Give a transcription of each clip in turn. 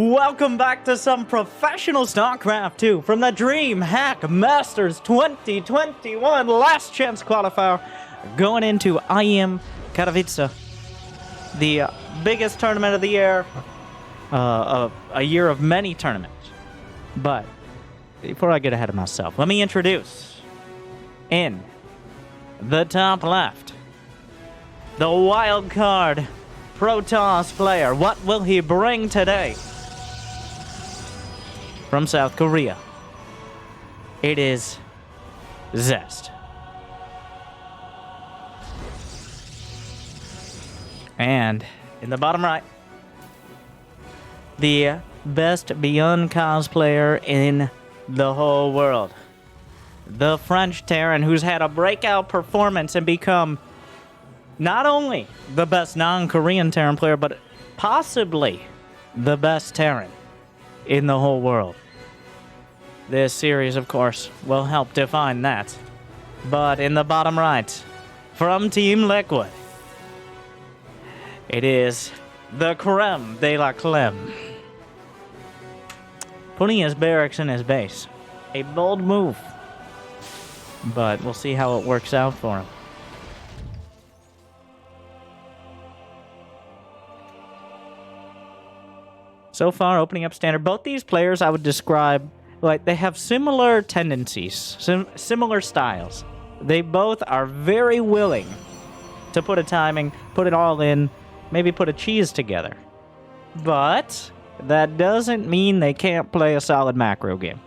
Welcome back to some professional StarCraft 2 from the DreamHack Masters 2021 Last Chance Qualifier, going into IEM Katowice, the biggest tournament of the year, a year of many tournaments. But before I get ahead of myself, let me introduce, in the top left, the wild card Protoss player. What will he bring today? From South Korea, it is Zest. And in the bottom right, the best Beyond cosplayer in the whole world, the French Terran, who's had a breakout performance and become not only the best non-Korean Terran player, but possibly the best Terran in the whole world. This series, of course, will help define that. But in the bottom right, from Team Liquid, it is the creme de la Clem, putting his barracks in his base. A bold move, but we'll see how it works out for him. So far, opening up standard, both these players I would describe like they have similar tendencies, similar styles. They both are very willing to put a timing, put it all in, maybe put a cheese together. But that doesn't mean they can't play a solid macro game.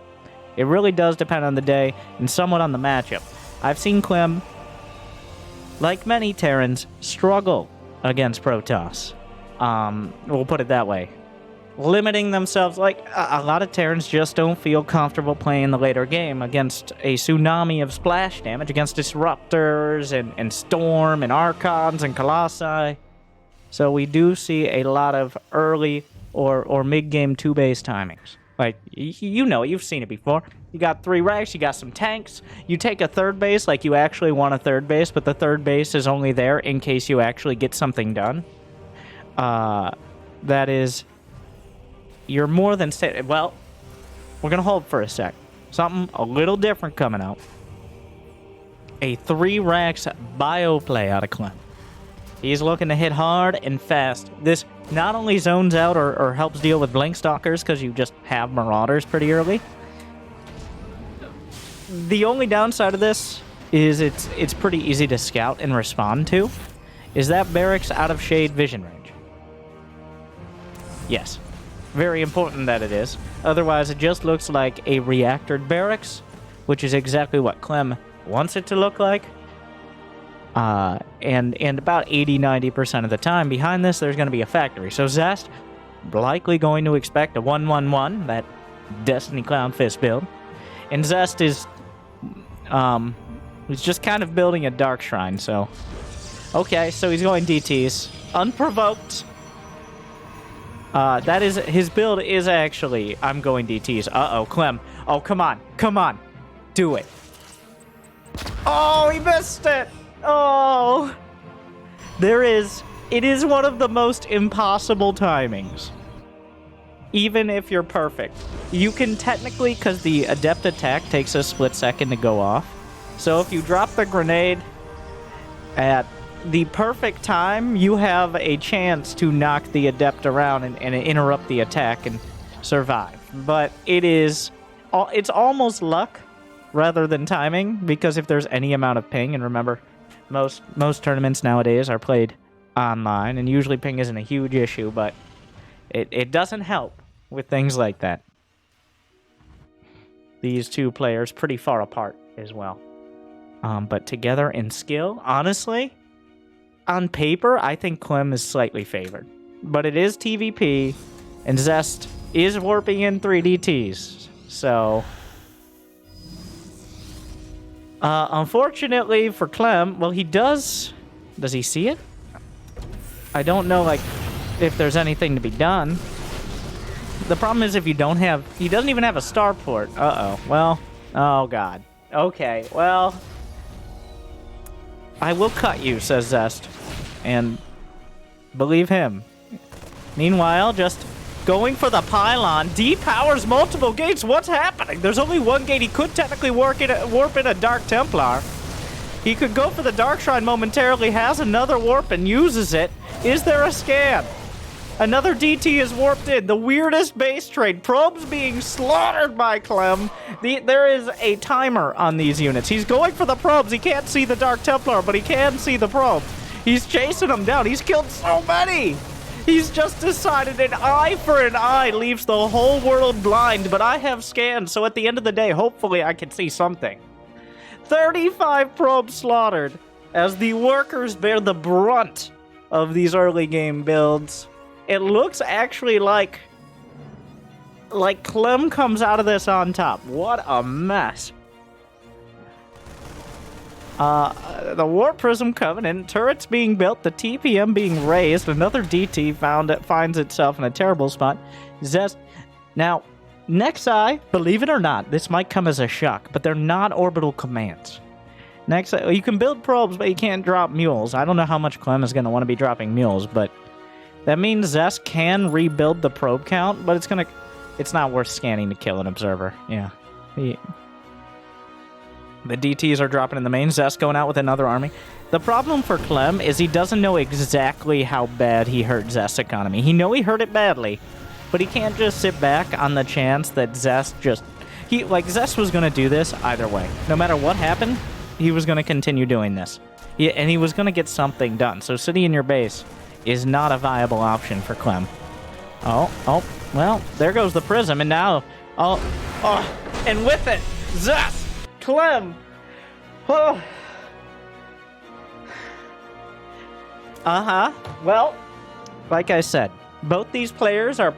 It really does depend on the day and somewhat on the matchup. I've seen Clem, like many Terrans, struggle against Protoss. We'll put it that way. Limiting themselves, like a lot of Terrans just don't feel comfortable playing the later game against a tsunami of splash damage, against Disruptors and Storm and Archons and Colossi. So we do see a lot of early or mid-game 2-base timings. Like, you know, you've seen it before. You got 3 racks, you got some tanks, you take a third base like you actually want a third base, but the third base is only there in case you actually get something done. That is... You're more than... Well, we're going to hold for a sec. Something a little different coming out. A 3 racks bio play out of Clem. He's looking to hit hard and fast. This not only zones out or helps deal with Blink Stalkers because you just have Marauders pretty early. The only downside of this is it's pretty easy to scout and respond to. Is that barracks out of shade vision range? Yes. Very important that it is. Otherwise, it just looks like a reactored barracks, which is exactly what Clem wants it to look like. And about 80-90% of the time behind this, there's going to be a factory. So Zest likely going to expect a 1-1-1, that Destiny Clown Fist build. And Zest is he's just kind of building a Dark Shrine, so... Okay, so he's going DTs. Unprovoked. That is, his build is actually, I'm going DTs. Uh-oh, Clem. Oh, come on. Come on. Do it. Oh, he missed it. Oh. It is one of the most impossible timings. Even if you're perfect. You can technically, because the Adept attack takes a split second to go off. So if you drop the grenade at the perfect time, you have a chance to knock the Adept around and interrupt the attack and survive. But it's almost luck rather than timing, because if there's any amount of ping, and remember, most tournaments nowadays are played online, and usually ping isn't a huge issue, but it doesn't help with things like that. These two players pretty far apart as well. But together in skill, honestly... On paper, I think Clem is slightly favored. But it is TVP, and Zest is warping in 3DTs. So... unfortunately for Clem, well, he does... Does he see it? I don't know, like, if there's anything to be done. The problem is if you don't have... He doesn't even have a starport. Uh-oh. Well, oh, God. Okay, well... I will cut you, says Zest. And believe him. Meanwhile, just going for the pylon. Depowers multiple gates. What's happening? There's only one gate. He could technically warp in a Dark Templar. He could go for the Dark Shrine momentarily, has another warp and uses it. Is there a scan? Another DT is warped in. The weirdest base trade. Probes being slaughtered by Clem. There is a timer on these units. He's going for the probes. He can't see the Dark Templar, but he can see the probe. He's chasing them down. He's killed so many. He's just decided an eye for an eye leaves the whole world blind, but I have scans, so at the end of the day, hopefully I can see something. 35 probes slaughtered as the workers bear the brunt of these early game builds. It looks actually like Clem comes out of this on top. What a mess. The Warp Prism Covenant, turrets being built, the TPM being raised, another DT finds itself in a terrible spot. Zest. Now, Nexi, believe it or not, this might come as a shock, but they're not orbital commands. Nexi, you can build probes, but you can't drop mules. I don't know how much Clem is going to want to be dropping mules, but that means Zest can rebuild the probe count, but it's not worth scanning to kill an observer. Yeah. The DTs are dropping in the main. Zest going out with another army. The problem for Clem is he doesn't know exactly how bad he hurt Zest's economy. He hurt it badly, but he can't just sit back on the chance that Zest Zest was going to do this either way. No matter what happened, he was going to continue doing this. And he was going to get something done. So sitting in your base is not a viable option for Clem. Oh, well, there goes the prism, and now, and with it, Zest, Clem, well, like I said, both these players are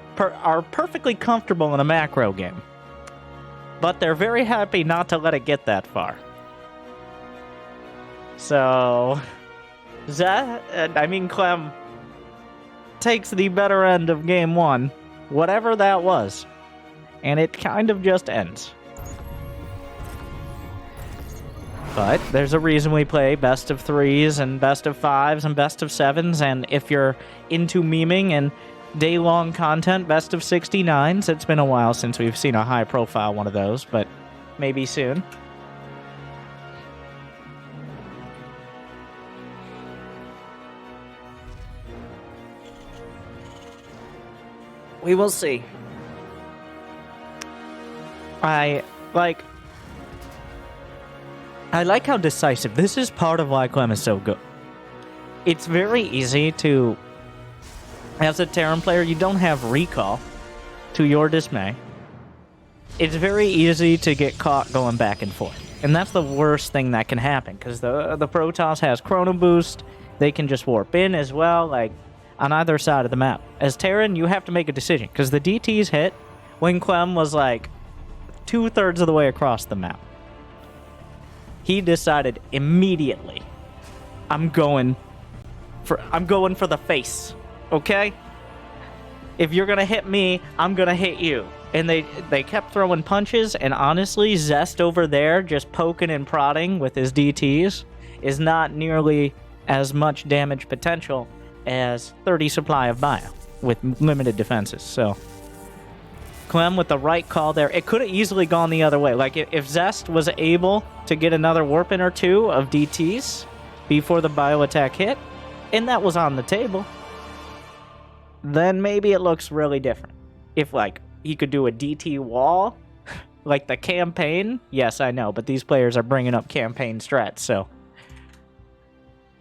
perfectly comfortable in a macro game, but they're very happy not to let it get that far. So, Clem takes the better end of game one, whatever that was, and it kind of just ends. But there's a reason we play best of 3s and best of 5s and best of 7s, and if you're into memeing and day-long content, best of 69s. It's been a while since we've seen a high-profile one of those, but maybe soon. We will see. I like how decisive. This is part of why Clem is so good. It's very easy to, as a Terran player, you don't have recall, to your dismay. It's very easy to get caught going back and forth. And that's the worst thing that can happen, because the Protoss has Chrono Boost. They can just warp in as well, like, on either side of the map. As Terran, you have to make a decision, because the DTs hit when Clem was like 2/3 of the way across the map. He decided immediately, I'm going for the face, okay? If you're gonna hit me, I'm gonna hit you. And they kept throwing punches, and honestly, Zest over there just poking and prodding with his DTs is not nearly as much damage potential as 30 supply of bio with limited defenses. So Clem with the right call there. It could have easily gone the other way. Like, if Zest was able to get another warp in or two of DTs before the bio attack hit, and that was on the table, then maybe it looks really different. If, like, he could do a DT wall, like the campaign, yes, I know, but these players are bringing up campaign strats, so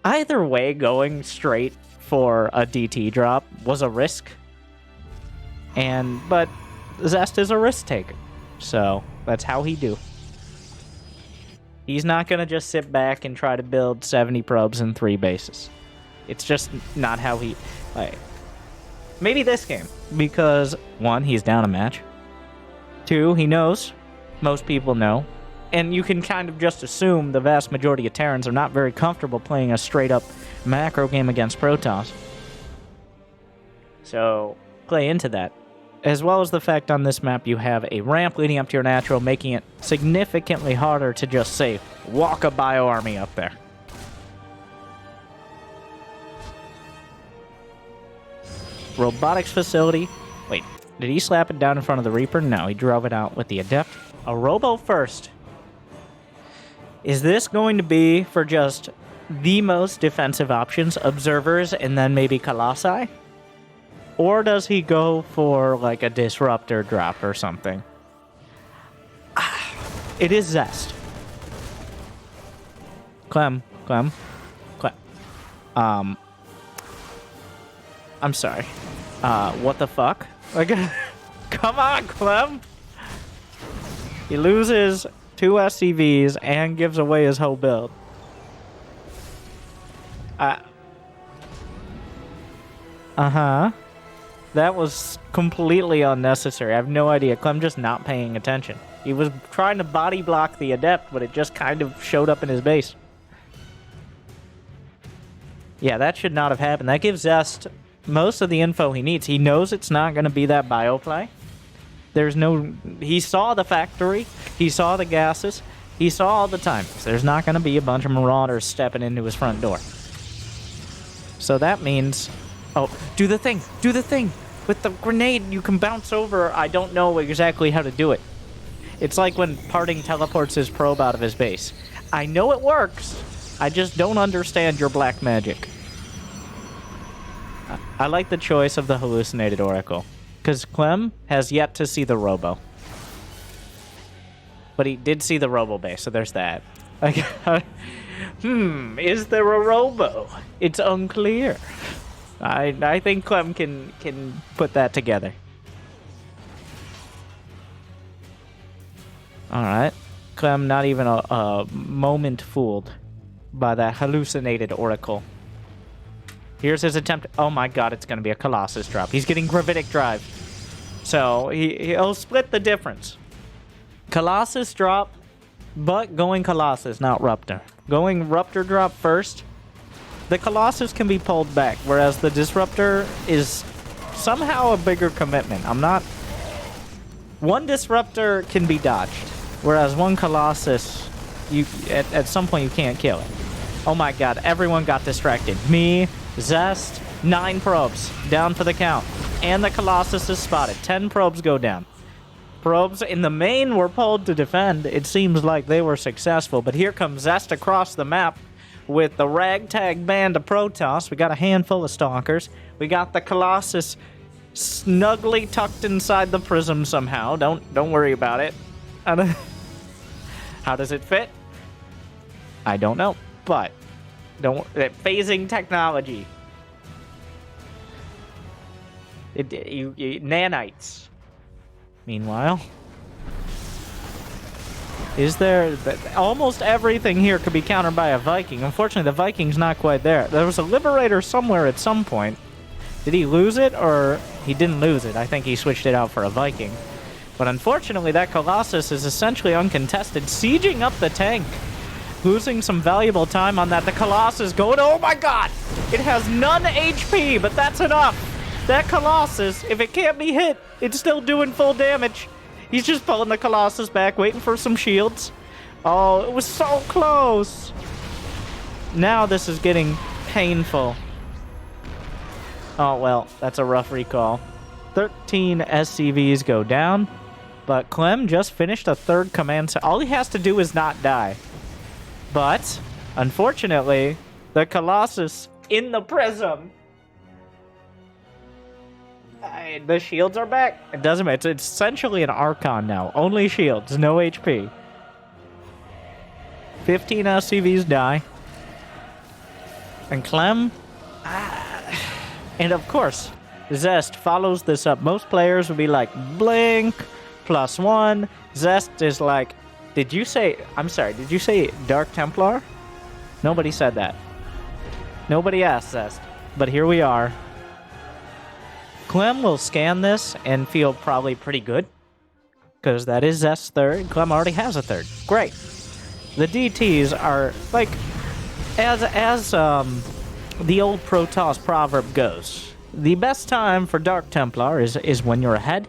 either way, going straight for a DT drop was a risk, but Zest is a risk taker, so that's how he do. He's not gonna just sit back and try to build 70 probes in 3 bases. It's just not how he, like, maybe this game, because 1, he's down a match, 2, he knows, most people know, and you can kind of just assume the vast majority of Terrans are not very comfortable playing a straight-up macro game against Protoss. So, play into that. As well as the fact on this map you have a ramp leading up to your natural, making it significantly harder to just, say, walk a bio army up there. Robotics facility. Wait, Did he slap it down in front of the Reaper? No, he drove it out with the Adept. A Robo first. Is this going to be for just the most defensive options, Observers, and then maybe Colossi? Or does he go for, like, a Disruptor drop or something? It is Zest. Clem. I'm sorry. What the fuck? Like, come on, Clem! He loses 2 SCVs and gives away his whole build. Uh-huh. That was completely unnecessary. I have no idea. Clem just not paying attention. He was trying to body block the Adept, but it just kind of showed up in his base. Yeah, that should not have happened. That gives Zest most of the info he needs. He knows it's not going to be that bioplay. There's no... He saw the factory. He saw the gases. He saw all the timings. There's not going to be a bunch of marauders stepping into his front door. So that means... Oh, do the thing! Do the thing! With the grenade, you can bounce over. I don't know exactly how to do it. It's like when Parting teleports his probe out of his base. I know it works. I just don't understand your black magic. I like the choice of the Hallucinated Oracle, because Clem has yet to see the Robo. But he did see the Robo base, so there's that. Is there a Robo? It's unclear. I think Clem can put that together. Alright. Clem not even a moment fooled by that Hallucinated Oracle. Here's his attempt. Oh my god, it's going to be a Colossus drop. He's getting Gravitic Drive. So he'll split the difference. Colossus drop, but going Colossus, not Ruptor. Going Ruptor drop first. The Colossus can be pulled back, whereas the Disruptor is somehow a bigger commitment. I'm not... One Disruptor can be dodged, whereas one Colossus, at some point you can't kill it. Oh my god, everyone got distracted. Me, Zest, 9 probes, down for the count. And the Colossus is spotted. 10 probes go down. Probes in the main were pulled to defend. It seems like they were successful, but here comes Zest across the map with the ragtag band of Protoss. We got a handful of Stalkers. We got the Colossus snugly tucked inside the prism somehow. Don't worry about it. How does it fit? I don't know, but phasing technology. Nanites. Meanwhile, is there... Almost everything here could be countered by a Viking. Unfortunately, the Viking's not quite there. There was a Liberator somewhere at some point. Did he lose it, or... He didn't lose it. I think he switched it out for a Viking. But unfortunately, that Colossus is essentially uncontested, sieging up the tank. Losing some valuable time on that. The Colossus going... Oh my god! It has none HP, but that's enough. That Colossus, if it can't be hit, it's still doing full damage. He's just pulling the Colossus back, waiting for some shields. Oh, it was so close. Now this is getting painful. Oh, well, that's a rough recall. 13 SCVs go down, but Clem just finished a 3rd command. So all he has to do is not die. But, unfortunately, the Colossus in the prism... the shields are back. It doesn't matter. It's essentially an Archon now. Only shields, no HP. 15 SCVs die. And Clem... and of course, Zest follows this up. Most players would be like, blink, +1. Zest is like... Did you say... I'm sorry, did you say Dark Templar? Nobody said that. Nobody asked Zest. But here we are. Clem will scan this and feel probably pretty good, because that is Zest's 3rd. Clem already has a 3rd. Great. The DTs are, like, as the old Protoss proverb goes, the best time for Dark Templar is when you're ahead,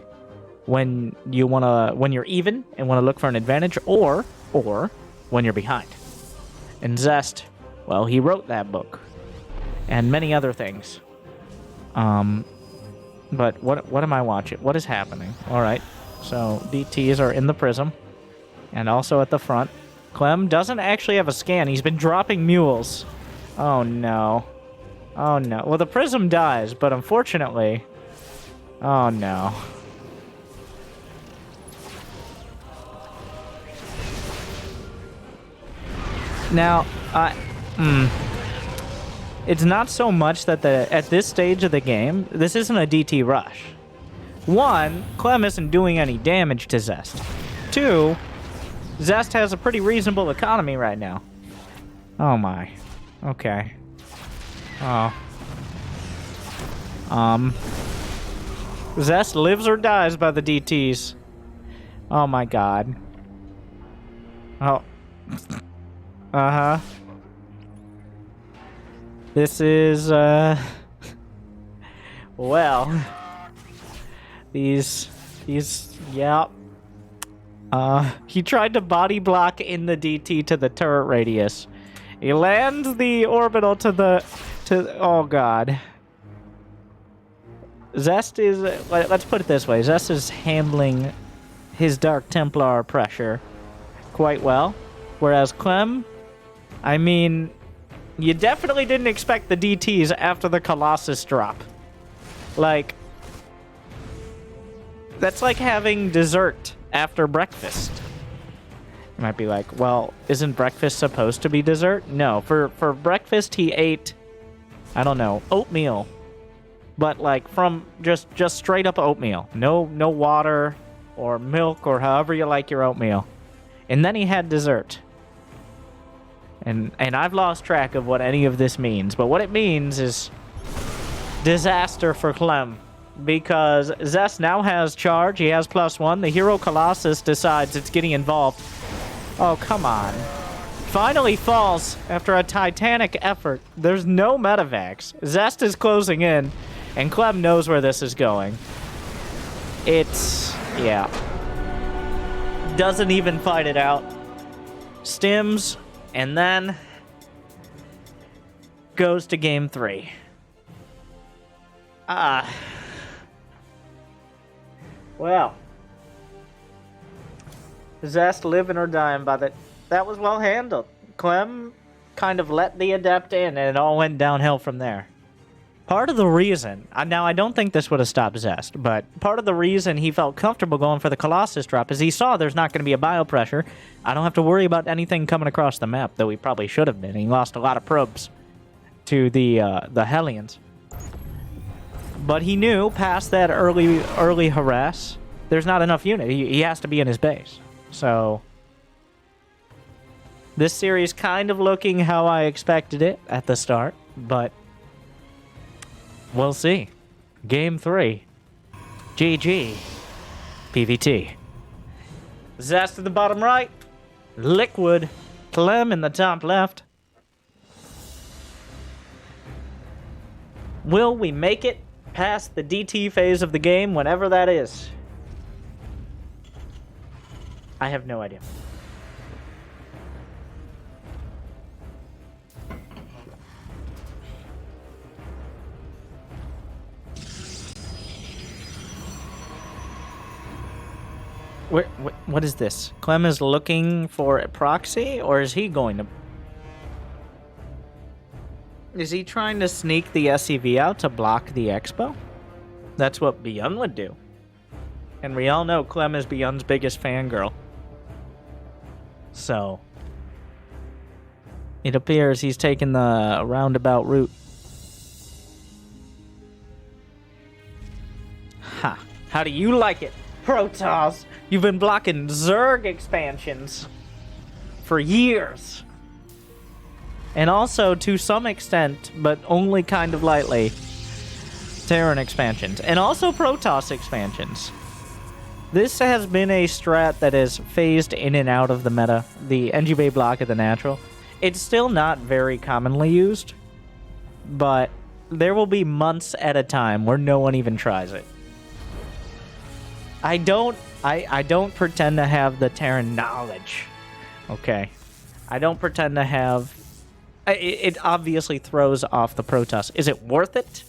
when you're even and want to look for an advantage, or when you're behind. And Zest, well, he wrote that book, and many other things. But what am I watching? What is happening? All right. So DTs are in the prism. And also at the front. Clem doesn't actually have a scan. He's been dropping mules. Oh, no. Oh, no. Well, the prism dies, but unfortunately... Oh, no. Now, it's not so much that at this stage of the game, this isn't a DT rush. One, Clem isn't doing any damage to Zest. Two, Zest has a pretty reasonable economy right now. Oh my. Okay. Oh. Zest lives or dies by the DTs. Oh my god. Oh. Uh-huh. This is, well. Yeah. He tried to body block in the DT to the turret radius. He lands the orbital oh god. Zest is, let's put it this way, Zest is handling his Dark Templar pressure quite well. Whereas Clem, I mean, you definitely didn't expect the DTs after the Colossus drop. Like, that's like having dessert after breakfast. You might be like, well, isn't breakfast supposed to be dessert? No, for breakfast he ate, I don't know, oatmeal. But like from just straight up oatmeal. No water or milk or however you like your oatmeal. And then he had dessert. And I've lost track of what any of this means, but what it means is disaster for Clem. Because Zest now has charge, he has +1. The hero Colossus decides it's getting involved. Oh, come on. Finally falls after a titanic effort. There's no medevacs. Zest is closing in, and Clem knows where this is going. It's, yeah. Doesn't even fight it out. Stims, and then goes to game 3. Well, Zest living or dying by that. That was well handled. Clem kind of let the adept in, and it all went downhill from there. Part of the reason, now I don't think this would have stopped Zest, but part of the reason he felt comfortable going for the Colossus drop is he saw there's not going to be a biopressure. I don't have to worry about anything coming across the map, though he probably should have been. He lost a lot of probes to the Hellions. But he knew past that early harass, there's not enough unit. He has to be in his base. So this series kind of looking how I expected it at the start, but we'll see. Game 3. GG. PVT. Zest in the bottom right. Liquid. Clem in the top left. Will we make it past the DT phase of the game, whenever that is? I have no idea. What is this? Clem is looking for a proxy, or is he going to... Is he trying to sneak the SCV out to block the expo? That's what Beyond would do. And we all know Clem is Beyond's biggest fangirl. So it appears he's taken the roundabout route. Ha! How do you like it, Protoss? You've been blocking Zerg expansions for years. And also, to some extent, but only kind of lightly, Terran expansions. And also Protoss expansions. This has been a strat that is phased in and out of the meta. The NG Bay block of the natural. It's still not very commonly used. But there will be months at a time where no one even tries it. I don't pretend to have the Terran knowledge. Okay. I don't pretend to have... It obviously throws off the Protoss. Is it worth it?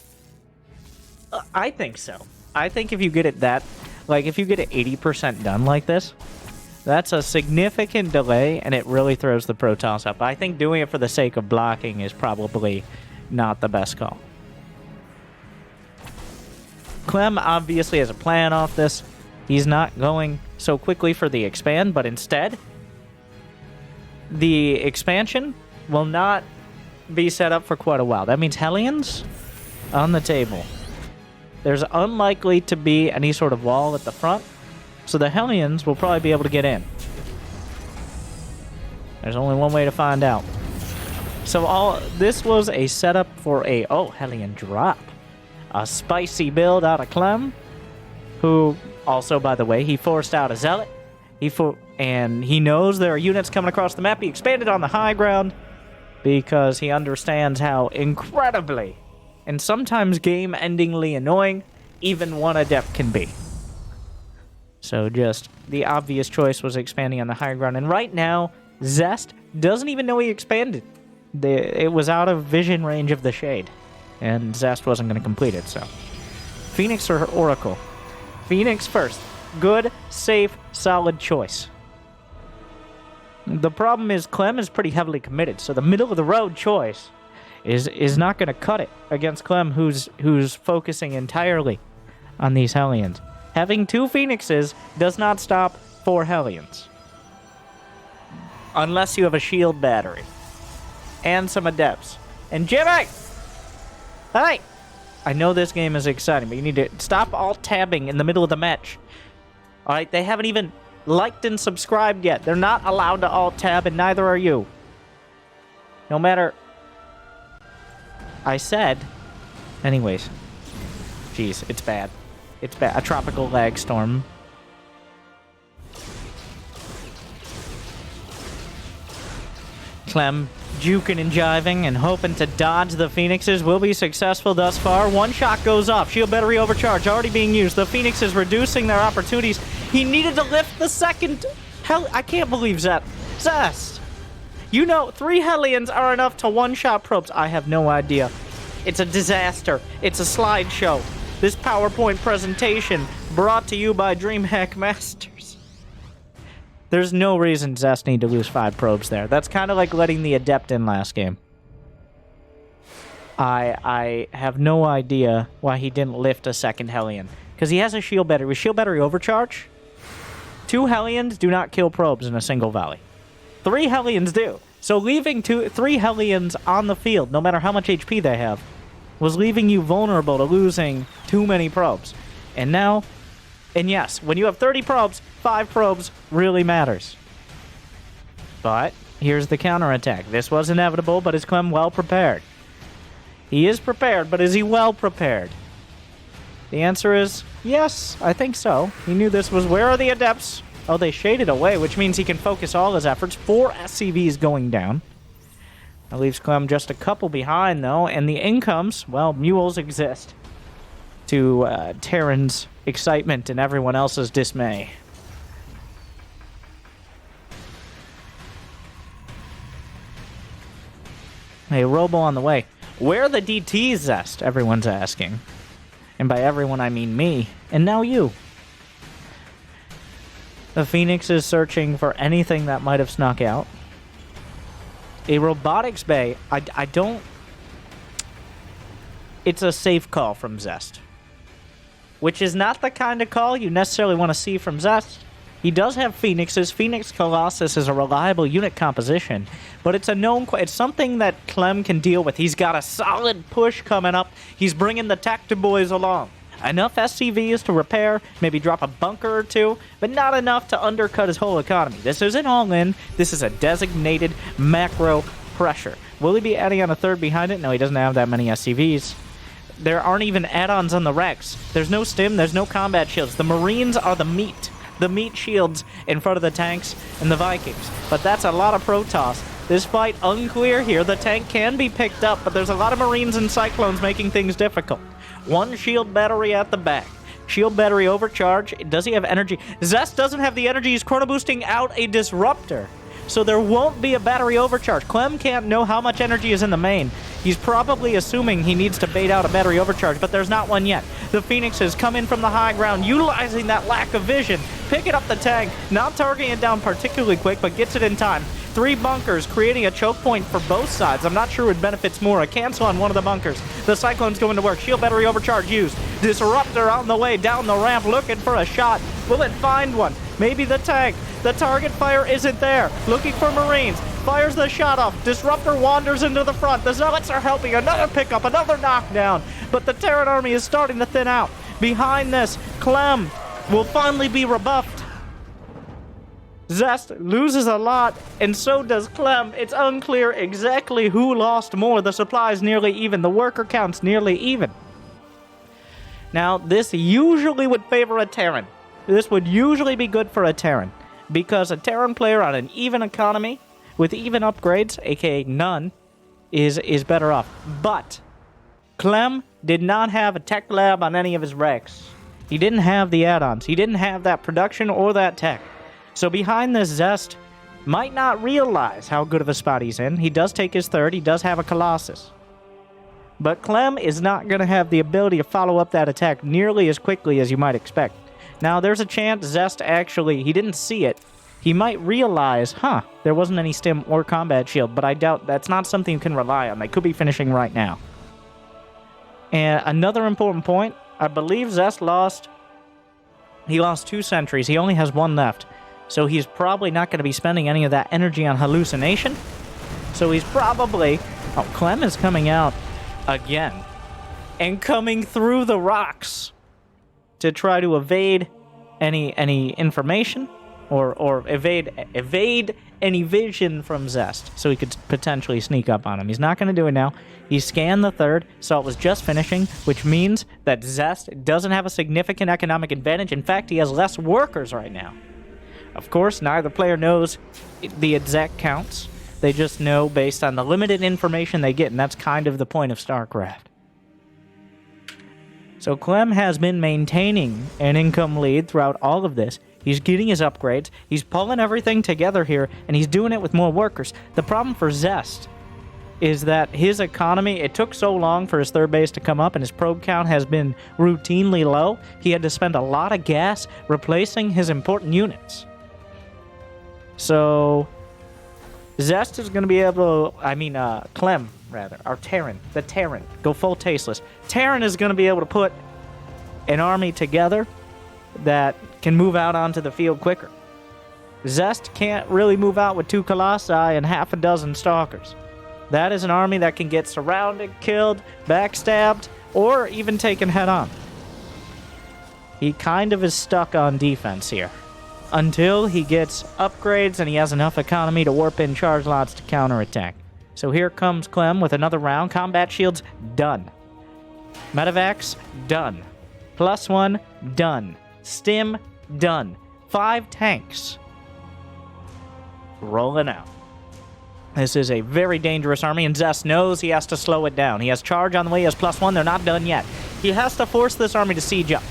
I think so. I think if you get it if you get it 80% done like this, that's a significant delay, and it really throws the Protoss up. I think doing it for the sake of blocking is probably not the best call. Clem obviously has a plan off this. He's not going so quickly for the expand, but instead, the expansion will not be set up for quite a while. That means Hellions on the table. There's unlikely to be any sort of wall at the front, so the Hellions will probably be able to get in. There's only one way to find out. So this was a setup for a Hellion drop. A spicy build out of Clem, who also, by the way, he forced out a Zealot. And he knows there are units coming across the map. He expanded on the high ground because he understands how incredibly and sometimes game-endingly annoying even one Adept can be. So just the obvious choice was expanding on the high ground. And right now, Zest doesn't even know he expanded. It was out of vision range of the Shade, and Zest wasn't going to complete it, so. Phoenix or Oracle? Phoenix first. Good, safe, solid choice. The problem is Clem is pretty heavily committed, so the middle-of-the-road choice is not going to cut it against Clem, who's focusing entirely on these Hellions. Having 2 Phoenixes does not stop 4 Hellions. Unless you have a shield battery. And some Adepts. And Jimmy! Hey! I know this game is exciting, but you need to stop alt-tabbing in the middle of the match. Alright, they haven't even liked and subscribed yet. They're not allowed to alt-tab, and neither are you. No matter... I said... Anyways. Jeez, it's bad. It's bad. A tropical lag storm. Clem juking and jiving and hoping to dodge the Phoenixes will be successful thus far. One shot goes off. Shield battery overcharge already being used. The Phoenix is reducing their opportunities. He needed to lift the second. Hell, I can't believe that. Zest. You know, 3 Hellions are enough to one-shot probes. I have no idea. It's a disaster. It's a slideshow. This PowerPoint presentation brought to you by DreamHack Masters. There's no reason Zest need to lose 5 probes there. That's kind of like letting the Adept in last game. I have no idea why he didn't lift a second Hellion. Because he has a shield battery. With shield battery overcharge, 2 Hellions do not kill probes in a single volley. 3 Hellions do. So leaving 3 Hellions on the field, no matter how much HP they have, was leaving you vulnerable to losing too many probes. And now... And yes, when you have 30 probes, 5 probes really matters. But here's the counterattack. This was inevitable, but is Clem well prepared? He is prepared, but is he well prepared? The answer is yes, I think so. He knew this was... Where are the Adepts? Oh, they shaded away, which means he can focus all his efforts. 4 SCVs going down. That leaves Clem just a couple behind, though, and the incomes, well, mules exist. To Terran's excitement and everyone else's dismay. Hey, Robo on the way. Where are the DTs, Zest? Everyone's asking. And by everyone, I mean me. And now you. The Phoenix is searching for anything that might have snuck out. A robotics bay, I don't... It's a safe call from Zest. Which is not the kind of call you necessarily want to see from Zest. He does have Phoenixes. Phoenix Colossus is a reliable unit composition. But it's a known... It's something that Clem can deal with. He's got a solid push coming up. He's bringing the Tacti boys along. Enough SCVs to repair, maybe drop a bunker or 2, but not enough to undercut his whole economy. This isn't all-in. This is a designated macro pressure. Will he be adding on a 3rd behind it? No, he doesn't have that many SCVs. There aren't even add-ons on the Rex. There's no stim, there's no combat shields. The Marines are the meat. The meat shields in front of the tanks and the Vikings. But that's a lot of Protoss. This fight unclear here. The tank can be picked up, but there's a lot of Marines and Cyclones making things difficult. 1 shield battery at the back. Shield battery overcharge. Does he have energy? Zest doesn't have the energy. He's chrono boosting out a disruptor. So there won't be a battery overcharge. Clem can't know how much energy is in the main. He's probably assuming he needs to bait out a battery overcharge, but there's not one yet. The Phoenixes come in from the high ground, utilizing that lack of vision, picking up the tank, not targeting it down particularly quick, but gets it in time. 3 bunkers, creating a choke point for both sides. I'm not sure it benefits more. A cancel on one of the bunkers. The Cyclone's going to work. Shield battery overcharge used. Disruptor on the way down the ramp, looking for a shot. Will it find one? Maybe the tank. The target fire isn't there. Looking for Marines. Fires the shot off. Disruptor wanders into the front. The Zealots are helping. Another pickup, another knockdown. But the Terran army is starting to thin out. Behind this, Clem will finally be rebuffed. Zest loses a lot, and so does Clem. It's unclear exactly who lost more. The supply is nearly even. The worker count's nearly even. Now, this usually would favor a Terran. This would usually be good for a Terran, because a Terran player on an even economy with even upgrades, aka none, is better off. But Clem did not have a tech lab on any of his wrecks. He didn't have the add-ons. He didn't have that production or that tech. So behind this, Zest might not realize how good of a spot he's in. He does take his third. He does have a Colossus. But Clem is not going to have the ability to follow up that attack nearly as quickly as you might expect. Now, there's a chance Zest actually, he didn't see it. He might realize, there wasn't any stim or combat shield, but I doubt that's not something you can rely on. They could be finishing right now. And another important point, I believe Zest lost 2 sentries. He only has 1 left. So he's probably not going to be spending any of that energy on hallucination. So he's probably... Oh, Clem is coming out again. And coming through the rocks to try to evade any information or evade any vision from Zest. So he could potentially sneak up on him. He's not going to do it now. He scanned the third, saw it was just finishing, which means that Zest doesn't have a significant economic advantage. In fact, he has less workers right now. Of course, neither player knows the exact counts. They just know based on the limited information they get, and that's kind of the point of StarCraft. So Clem has been maintaining an income lead throughout all of this. He's getting his upgrades, he's pulling everything together here, and he's doing it with more workers. The problem for Zest is that his economy, it took so long for his third base to come up, and his probe count has been routinely low. He had to spend a lot of gas replacing his important units. So, Zest is going to be able to, Clem, rather, or Terran, the Terran, go full tasteless. Terran is going to be able to put an army together that can move out onto the field quicker. Zest can't really move out with 2 Colossi and half a dozen Stalkers. That is an army that can get surrounded, killed, backstabbed, or even taken head-on. He kind of is stuck on defense here, until he gets upgrades and he has enough economy to warp in charge lots to counterattack. So here comes Clem with another round. Combat shields, done. Medevacs, done. +1, done. Stim, done. 5 tanks. Rolling out. This is a very dangerous army, and Zest knows he has to slow it down. He has charge on the way, he has +1, they're not done yet. He has to force this army to siege up.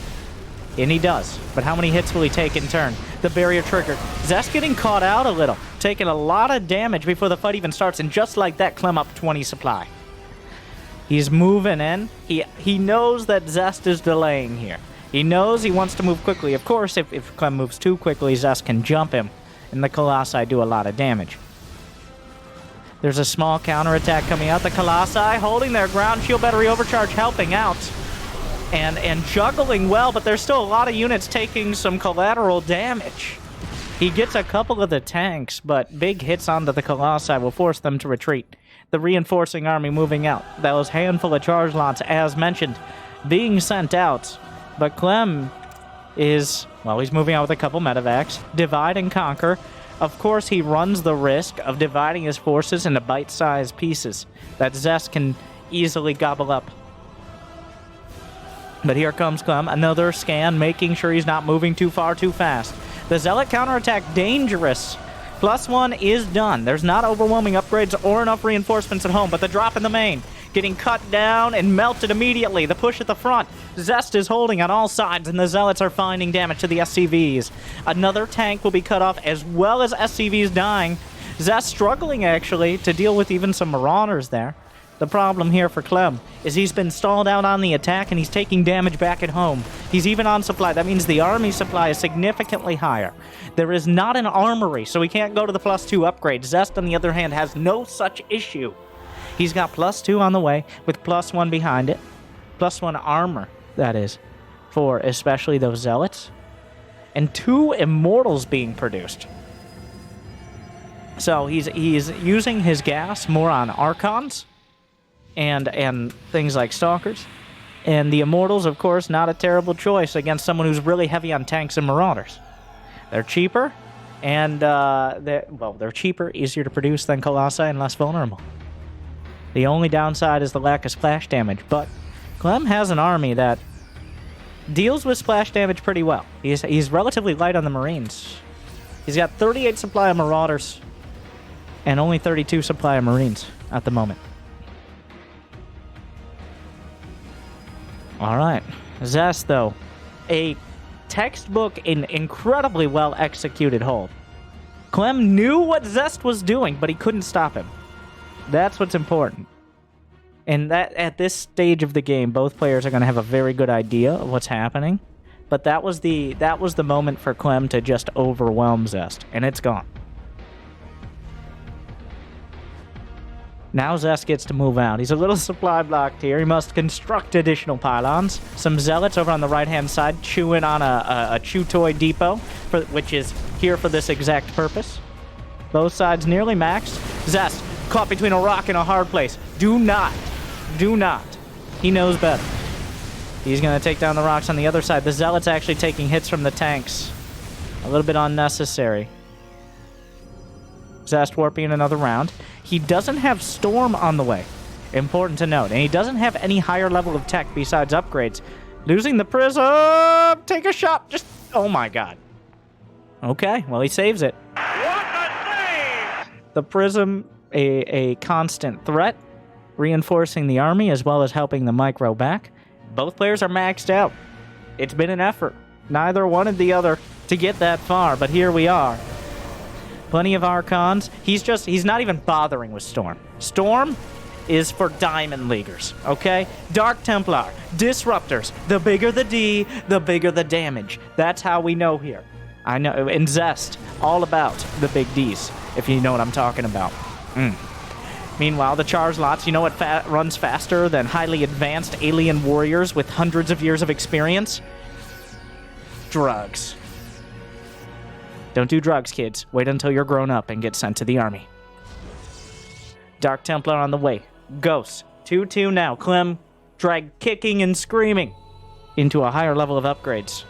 And he does. But how many hits will he take in turn? The barrier triggered. Zest getting caught out a little. Taking a lot of damage before the fight even starts. And just like that, Clem up 20 supply. He's moving in. He knows that Zest is delaying here. He knows he wants to move quickly. Of course, if Clem moves too quickly, Zest can jump him. And the Colossi do a lot of damage. There's a small counterattack coming out. The Colossi holding their ground. Shield battery overcharge helping out. And juggling well, but there's still a lot of units taking some collateral damage. He gets a couple of the tanks, but big hits onto the Colossi will force them to retreat. The reinforcing army moving out. Those handful of charge lots, as mentioned, being sent out. But Clem is, well, he's moving out with a couple medevacs. Divide and conquer. Of course, he runs the risk of dividing his forces into bite-sized pieces that Zest can easily gobble up. But here comes Clem, another scan, making sure he's not moving too far too fast. The Zealot counterattack, dangerous. +1 is done. There's not overwhelming upgrades or enough reinforcements at home, but the drop in the main, getting cut down and melted immediately. The push at the front, Zest is holding on all sides, and the Zealots are finding damage to the SCVs. Another tank will be cut off, as well as SCVs dying. Zest struggling, actually, to deal with even some Marauders there. The problem here for Clem is he's been stalled out on the attack and he's taking damage back at home. He's even on supply. That means the army supply is significantly higher. There is not an armory, so he can't go to the +2 upgrade. Zest, on the other hand, has no such issue. He's got +2 on the way with +1 behind it. +1 armor, that is, for especially those zealots. And 2 immortals being produced. So he's using his gas more on archons and things like stalkers. And the immortals, of course, not a terrible choice against someone who's really heavy on tanks and marauders. They're cheaper, and they're cheaper, easier to produce than colossi, and less vulnerable. The only downside is the lack of splash damage, but Clem has an army that deals with splash damage pretty well. He's relatively light on the Marines. He's got 38 supply of Marauders and only 32 supply of Marines at the moment. All right. Zest, though, a textbook in incredibly well-executed hold. Clem knew what Zest was doing, but he couldn't stop him. That's what's important. And that at this stage of the game, both players are going to have a very good idea of what's happening. But that was the moment for Clem to just overwhelm Zest, and it's gone. Now Zest gets to move out. He's a little supply blocked here. He must construct additional pylons. Some zealots over on the right-hand side chewing on a chew toy depot, which is here for this exact purpose. Both sides nearly maxed. Zest, caught between a rock and a hard place. Do not. He knows better. He's going to take down the rocks on the other side. The zealots actually taking hits from the tanks. A little bit unnecessary. Zest warping another round. He doesn't have Storm on the way. Important to note. And he doesn't have any higher level of tech besides upgrades. Losing the Prism. Take a shot. Just, oh my god. Okay, well he saves it. What a save! The Prism, a constant threat. Reinforcing the army as well as helping the micro back. Both players are maxed out. It's been an effort. Neither wanted the other to get that far, but here we are. Plenty of Archons. He's not even bothering with Storm. Storm is for Diamond Leaguers, okay? Dark Templar, Disruptors. The bigger the D, the bigger the damage. That's how we know here. I know, and Zest, all about the big Ds, if you know what I'm talking about. Meanwhile, the Charge Lots, you know what runs faster than highly advanced alien warriors with hundreds of years of experience? Drugs. Don't do drugs, kids. Wait until you're grown up and get sent to the army. Dark Templar on the way. Ghosts. 2-2 now. Clem drag kicking and screaming into a higher level of upgrades.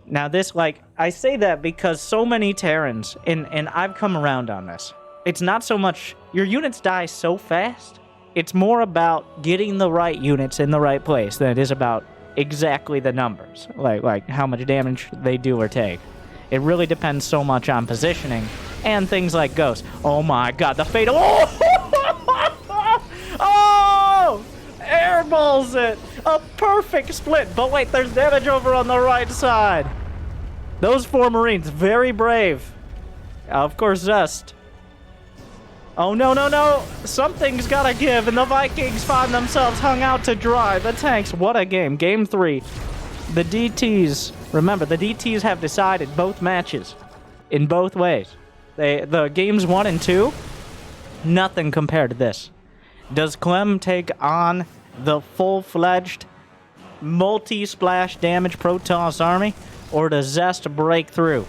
Now this, I say that because so many Terrans, and I've come around on this. It's not so much, your units die so fast. It's more about getting the right units in the right place than it is about exactly the numbers, like how much damage they do or take. It really depends so much on positioning and things like ghosts. Oh my god, the fatal. Oh! Airballs it! A perfect split! But wait, there's damage over on the right side. Those 4 Marines, very brave. Of course, Zest. Oh, no. Something's gotta give, and the Vikings find themselves hung out to dry. The tanks, what a game. Game 3. The DTs, remember, the DTs have decided both matches in both ways. The games 1 and 2, nothing compared to this. Does Clem take on the full-fledged, multi-splash damage Protoss army, or does Zest break through?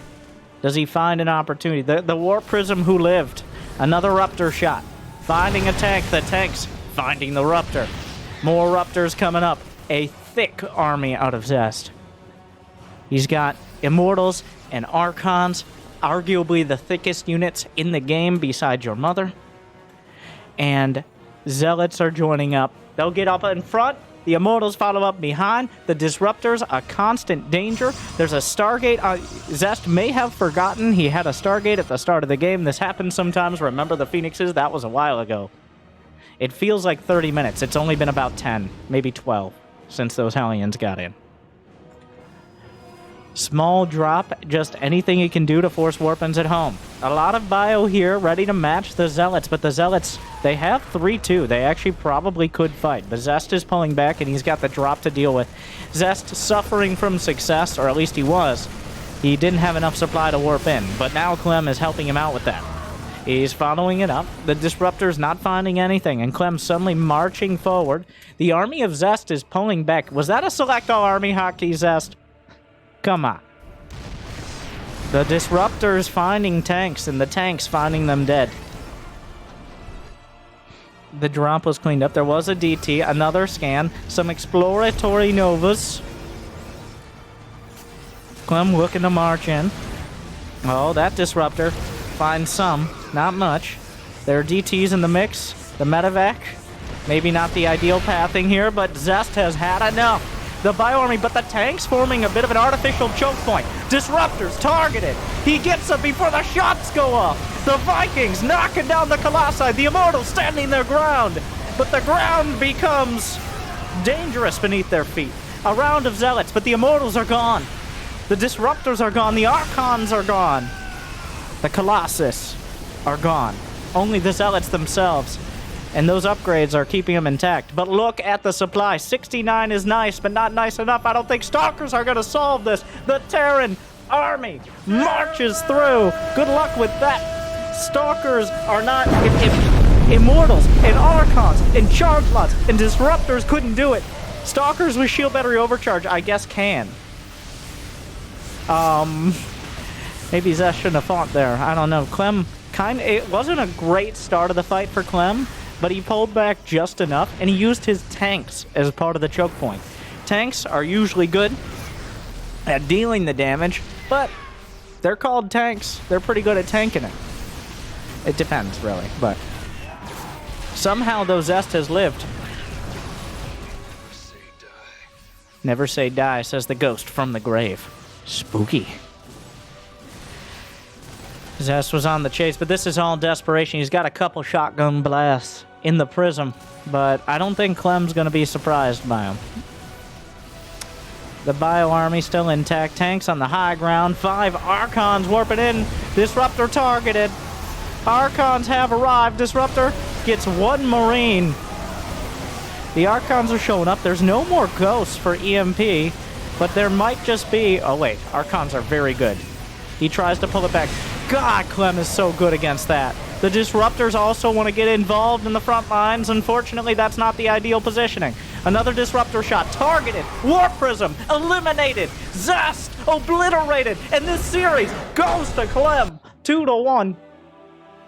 Does he find an opportunity? The Warp Prism who lived. Another Ruptor shot. Finding a tank. The tank's finding the Ruptor. More Ruptors coming up. A thick army out of Zest. He's got Immortals and Archons. Arguably the thickest units in the game besides your mother. And Zealots are joining up. They'll get up in front. The Immortals follow up behind. The Disruptors, a constant danger. There's a Stargate. Zest may have forgotten he had a Stargate at the start of the game. This happens sometimes. Remember the Phoenixes? That was a while ago. It feels like 30 minutes. It's only been about 10, maybe 12, since those Hellions got in. Small drop, just anything he can do to force weapons at home. A lot of bio here ready to match the Zealots, but the Zealots, they have 3-2. They actually probably could fight, but Zest is pulling back and he's got the drop to deal with. Zest suffering from success, or at least he was. He didn't have enough supply to warp in, but now Clem is helping him out with that. He's following it up. The Disruptor's not finding anything, and Clem's suddenly marching forward. The army of Zest is pulling back. Was that a select all army hockey, Zest? Come on. The Disruptor's finding tanks, and the tanks finding them dead. The drop was cleaned up. There was a DT, another scan, some exploratory novas. Clem looking to march in. Oh, that Disruptor finds some. Not much. There are DTs in the mix. The medevac. Maybe not the ideal pathing here, but Zest has had enough. The Bioarmy, but the tank's forming a bit of an artificial choke point. Disruptors targeted. He gets it before the shots go off. The Vikings knocking down the Colossi. The Immortals standing their ground. But the ground becomes dangerous beneath their feet. A round of Zealots, but the Immortals are gone. The Disruptors are gone. The Archons are gone. The Colossus are gone. Only the Zealots themselves. And those upgrades are keeping them intact. But look at the supply. 69 is nice, but not nice enough. I don't think Stalkers are going to solve this. The Terran army marches through. Good luck with that. Stalkers are not... Immortals and Archons and Charge Lots and Disruptors couldn't do it. Stalkers with Shield Battery Overcharge, I guess, can. Maybe Zest shouldn't have fought there. I don't know. Clem, it wasn't a great start of the fight for Clem, but he pulled back just enough, and he used his tanks as part of the choke point. Tanks are usually good at dealing the damage, but they're called tanks. They're pretty good at tanking it. It depends, really, but somehow though Zest has lived. Never say die, says the ghost from the grave. Spooky. Zest was on the chase, but this is all desperation. He's got a couple shotgun blasts in the prism, but I don't think Clem's going to be surprised by him. The Bio Army still intact. Tanks on the high ground. 5 Archons warping in. Disruptor targeted. Archons have arrived. Disruptor gets 1 Marine. The Archons are showing up. There's no more ghosts for EMP, but there might just be... Oh, wait. Archons are very good. He tries to pull it back. God, Clem is so good against that. The Disruptors also want to get involved in the front lines. Unfortunately, that's not the ideal positioning. Another Disruptor shot. Targeted. Warp Prism. Eliminated. Zest. Obliterated. And this series goes to Clem. 2-1.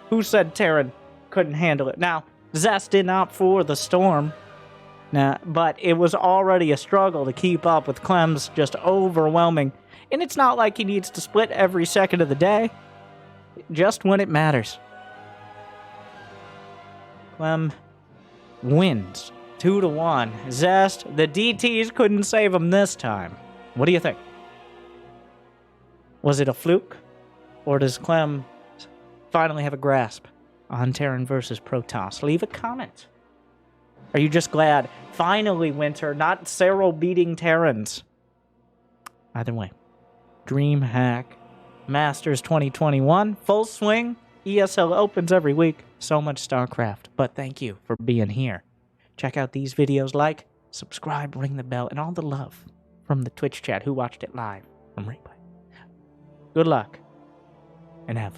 Who said Terran couldn't handle it? Now, Zest didn't opt for the Storm. Nah, but it was already a struggle to keep up with Clem's just overwhelming. And it's not like he needs to split every second of the day. Just when it matters. Clem wins 2-1. Zest, the DTs couldn't save him this time. What do you think? Was it a fluke? Or does Clem finally have a grasp on Terran versus Protoss? Leave a comment. Are you just glad? Finally, Winter, not Cyril beating Terrans. Either way. DreamHack Masters 2021. Full swing. ESL opens every week. So much StarCraft. But thank you for being here. Check out these videos. Like, subscribe, ring the bell, and all the love from the Twitch chat who watched it live from replay. Good luck. And have fun.